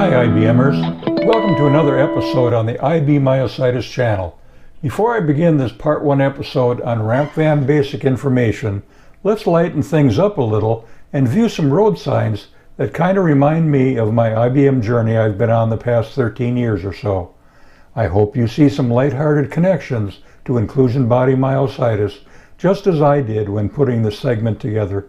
Hi IBMers, welcome to another episode on the IB Myositis channel. Before I begin this part 1 episode on ramp van basic information, let's lighten things up a little and view some road signs that kind of remind me of my IBM journey I've been on the past 13 years or so. I hope you see some lighthearted connections to inclusion body myositis, just as I did when putting this segment together.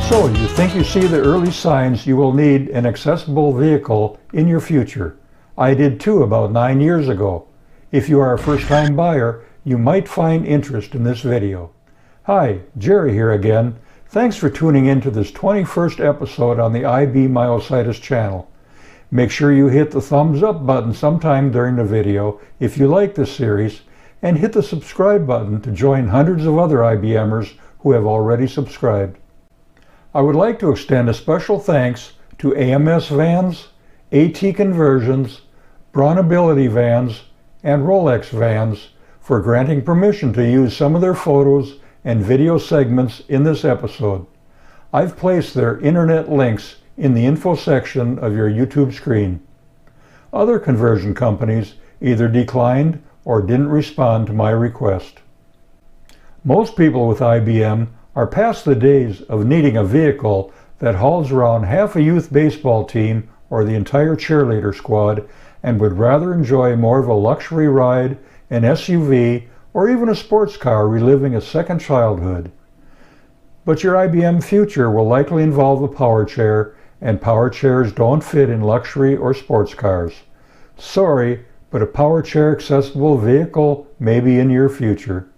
So, you think you see the early signs you will need an accessible vehicle in your future. I did too about 9 years ago. If you are a first-time buyer, you might find interest in this video. Hi, Jerry here again. Thanks for tuning in to this 21st episode on the IB Myositis channel. Make sure you hit the thumbs up button sometime during the video if you like this series, and hit the subscribe button to join hundreds of other IBMers who have already subscribed. I would like to extend a special thanks to AMS Vans, AT Conversions, BraunAbility Vans, and Rollx Vans for granting permission to use some of their photos and video segments in this episode. I've placed their internet links in the info section of your YouTube screen. Other conversion companies either declined or didn't respond to my request. Most people with IBM are past the days of needing a vehicle that hauls around half a youth baseball team or the entire cheerleader squad, and would rather enjoy more of a luxury ride, an SUV, or even a sports car reliving a second childhood. But your IBM future will likely involve a power chair, and power chairs don't fit in luxury or sports cars. Sorry, but a power chair accessible vehicle may be in your future.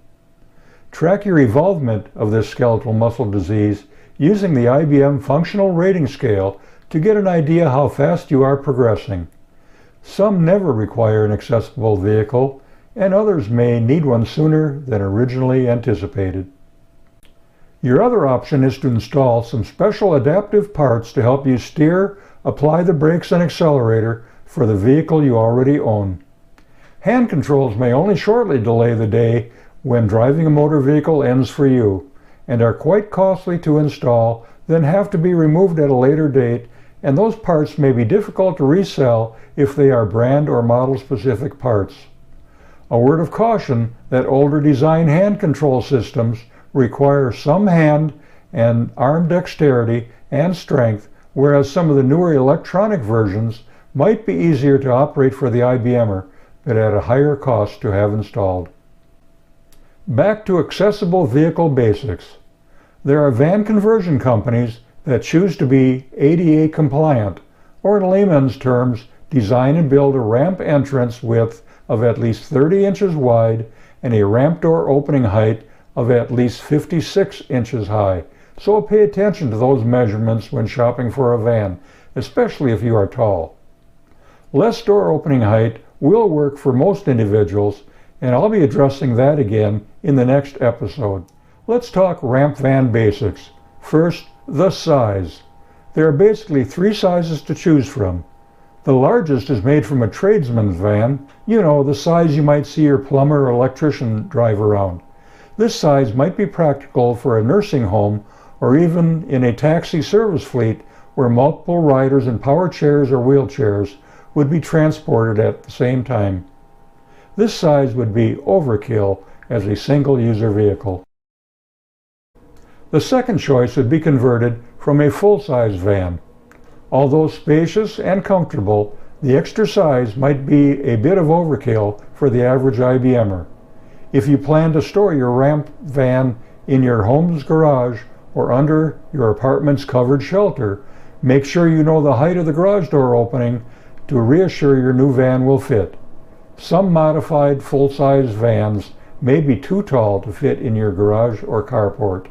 Track your evolvement of this skeletal muscle disease using the IBM Functional Rating Scale to get an idea how fast you are progressing. Some never require an accessible vehicle, and others may need one sooner than originally anticipated. Your other option is to install some special adaptive parts to help you steer, apply the brakes and accelerator for the vehicle you already own. Hand controls may only shortly delay the day when driving a motor vehicle ends for you, and are quite costly to install, then have to be removed at a later date, and those parts may be difficult to resell if they are brand or model specific parts. A word of caution that older design hand control systems require some hand and arm dexterity and strength, whereas some of the newer electronic versions might be easier to operate for the IBMer, but at a higher cost to have installed. Back to accessible vehicle basics. There are van conversion companies that choose to be ADA compliant, or in layman's terms, design and build a ramp entrance width of at least 30 inches wide and a ramp door opening height of at least 56 inches high. So pay attention to those measurements when shopping for a van, especially if you are tall. Less door opening height will work for most individuals, and I'll be addressing that again in the next episode. Let's talk ramp van basics. First, the size. There are basically 3 sizes to choose from. The largest is made from a tradesman's van, the size you might see your plumber or electrician drive around. This size might be practical for a nursing home or even in a taxi service fleet where multiple riders in power chairs or wheelchairs would be transported at the same time. This size would be overkill as a single-user vehicle. The second choice would be converted from a full-size van. Although spacious and comfortable, the extra size might be a bit of overkill for the average IBMer. If you plan to store your ramp van in your home's garage or under your apartment's covered shelter, make sure you know the height of the garage door opening to reassure your new van will fit. Some modified full-size vans may be too tall to fit in your garage or carport.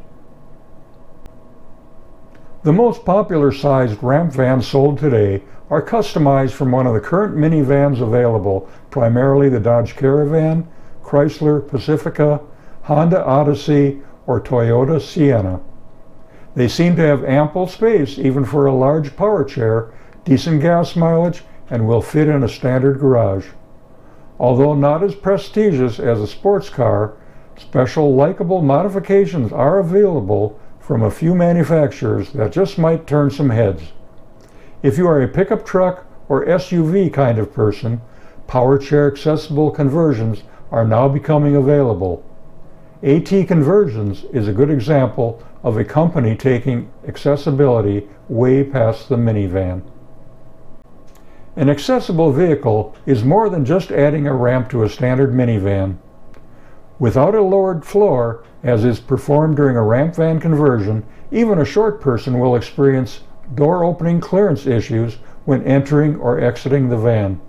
The most popular sized ramp vans sold today are customized from one of the current minivans available, primarily the Dodge Caravan, Chrysler Pacifica, Honda Odyssey, or Toyota Sienna. They seem to have ample space even for a large power chair, decent gas mileage, and will fit in a standard garage. Although not as prestigious as a sports car, special likable modifications are available from a few manufacturers that just might turn some heads. If you are a pickup truck or SUV kind of person, power chair accessible conversions are now becoming available. AT Conversions is a good example of a company taking accessibility way past the minivan. An accessible vehicle is more than just adding a ramp to a standard minivan. Without a lowered floor, as is performed during a ramp van conversion, even a short person will experience door opening clearance issues when entering or exiting the van.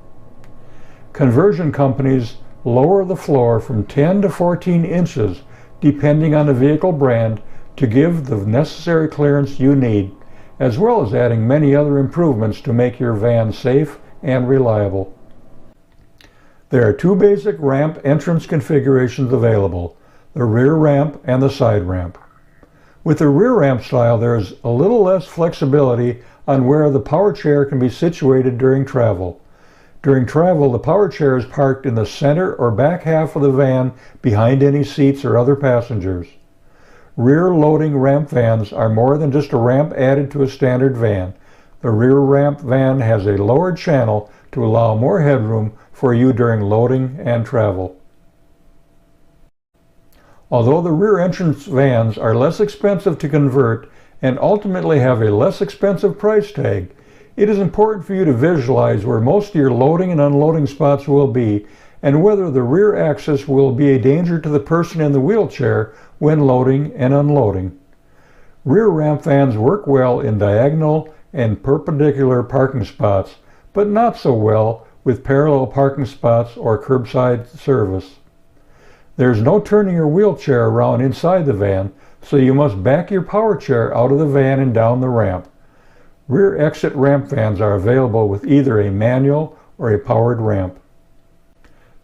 Conversion companies lower the floor from 10 to 14 inches depending on the vehicle brand to give the necessary clearance you need, as well as adding many other improvements to make your van safe and reliable. There are 2 basic ramp entrance configurations available, the rear ramp and the side ramp. With the rear ramp style, there is a little less flexibility on where the power chair can be situated during travel. During travel, the power chair is parked in the center or back half of the van behind any seats or other passengers. Rear loading ramp vans are more than just a ramp added to a standard van. The rear ramp van has a lowered channel to allow more headroom for you during loading and travel. Although the rear entrance vans are less expensive to convert and ultimately have a less expensive price tag, it is important for you to visualize where most of your loading and unloading spots will be and whether the rear axis will be a danger to the person in the wheelchair when loading and unloading. Rear ramp vans work well in diagonal and perpendicular parking spots, but not so well with parallel parking spots or curbside service. There's no turning your wheelchair around inside the van, so you must back your power chair out of the van and down the ramp. Rear exit ramp vans are available with either a manual or a powered ramp.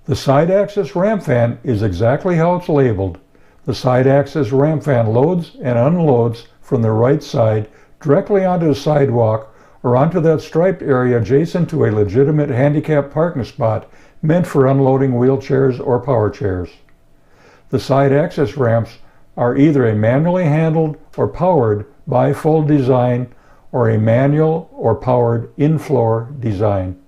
The side axis ramp van is exactly how it's labeled. The side axis ramp van loads and unloads from the right side directly onto the sidewalk or onto that striped area adjacent to a legitimate handicap parking spot meant for unloading wheelchairs or power chairs. The side access ramps are either a manually handled or powered bifold design or a manual or powered in-floor design.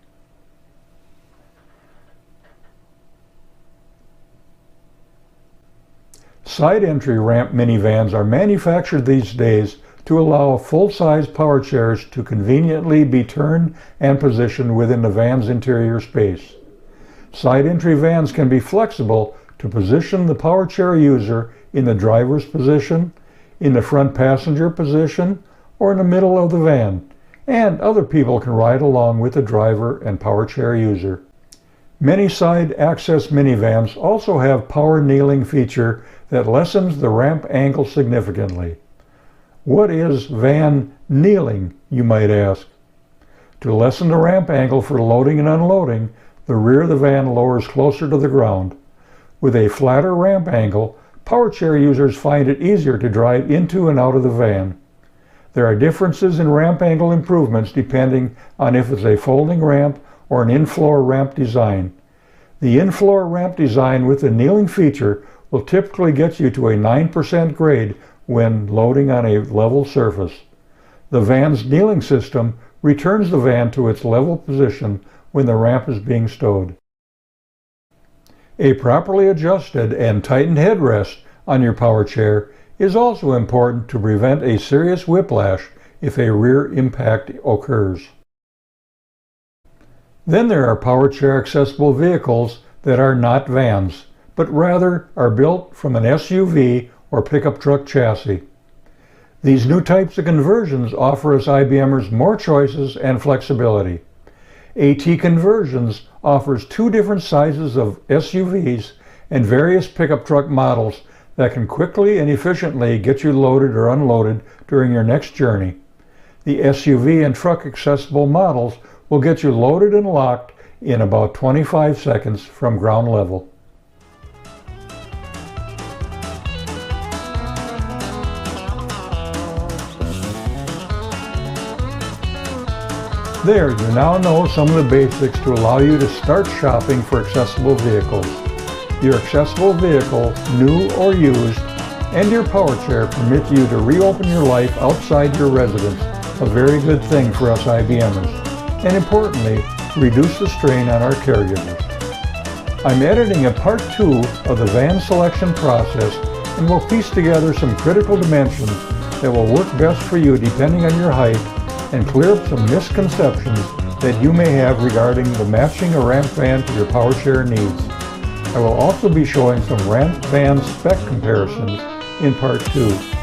Side entry ramp minivans are manufactured these days to allow full-size power chairs to conveniently be turned and positioned within the van's interior space. Side entry vans can be flexible to position the power chair user in the driver's position, in the front passenger position, or in the middle of the van, and other people can ride along with the driver and power chair user. Many side access minivans also have power kneeling feature that lessens the ramp angle significantly. What is van kneeling, you might ask? To lessen the ramp angle for loading and unloading, the rear of the van lowers closer to the ground. With a flatter ramp angle, power chair users find it easier to drive into and out of the van. There are differences in ramp angle improvements depending on if it's a folding ramp or an in-floor ramp design. The in-floor ramp design with the kneeling feature will typically get you to a 9% grade when loading on a level surface. The van's kneeling system returns the van to its level position when the ramp is being stowed. A properly adjusted and tightened headrest on your power chair is also important to prevent a serious whiplash if a rear impact occurs. Then there are power chair accessible vehicles that are not vans, but rather are built from an SUV or pickup truck chassis. These new types of conversions offer us IBMers more choices and flexibility. AT Conversions offers two different sizes of SUVs and various pickup truck models that can quickly and efficiently get you loaded or unloaded during your next journey. The SUV and truck accessible models will get you loaded and locked in about 25 seconds from ground level. There, you now know some of the basics to allow you to start shopping for accessible vehicles. Your accessible vehicle, new or used, and your power chair permit you to reopen your life outside your residence, a very good thing for us IBMers, and importantly, reduce the strain on our caregivers. I'm editing a part 2 of the van selection process and will piece together some critical dimensions that will work best for you depending on your height and clear up some misconceptions that you may have regarding the matching a ramp van to your power chair needs. I will also be showing some ramp van spec comparisons in part 2.